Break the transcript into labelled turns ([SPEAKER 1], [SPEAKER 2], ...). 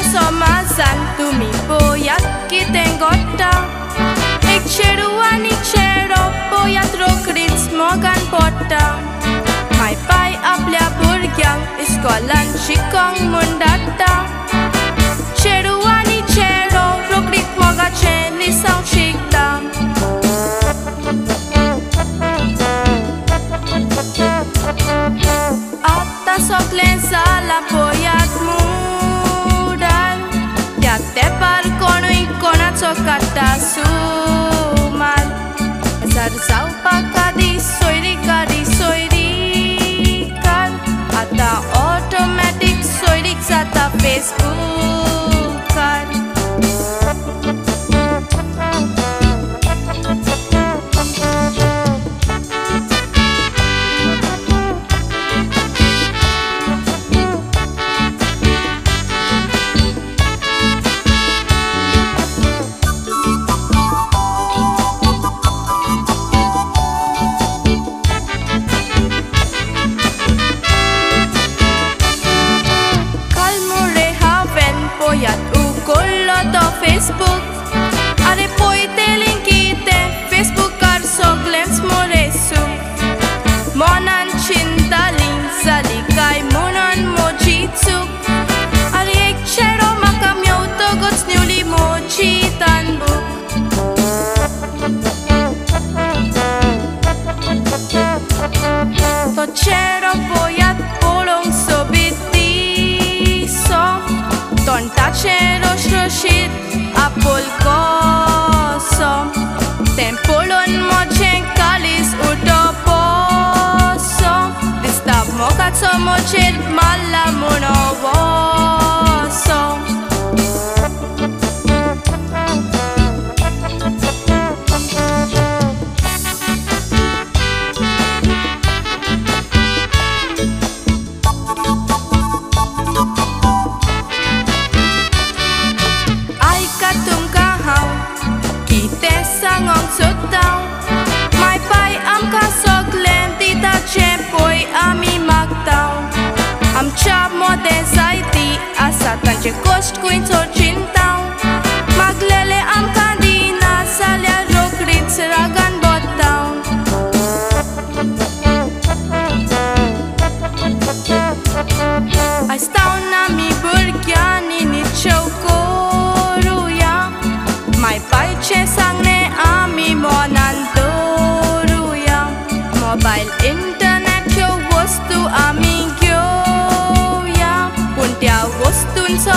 [SPEAKER 1] Somazan tumi boyat kiten gotta Ik cheru ani chero boyat rokrits mogan botta Mai pai आपल्या भुरग्यांक इस्कॉलान शिकोंक म्हूण धाडटा Cheru ani chero रोकडीत मोगाचें लिसांव शिकता आतां सगळें जालां पळयात तेपार कोणूय कोणाचो काडटा सुमार हजार जावपाक आदी सोयरीकारी सोयरीकार आतां ऑटोमॅटीक सोयरीक जाता फेसबुकार Facebook Are poite linkite Facebookar soglems moresu Monan chintalin zalikaj monan mojitsu Are ek chero makam yo to goc niuli mojitan buk To chero boyat polong sobitiso Tonta chero shroshit apol koso Tempolon mochen kalis utoposo Distab mokatso mochir mala monovoso Sangong sutang Mai pai am ka soglem tita chepoi ami magtaw Am chap mode zaiti asatan che cost kuin so chintaw Maglele am kandina salia rokrit ragan botaw Ai stau na mi burgiani ni chaukoruya Mai pai che sangne ami monandoruya Mobile internet yo wastu ami gyoya Puntia wastun so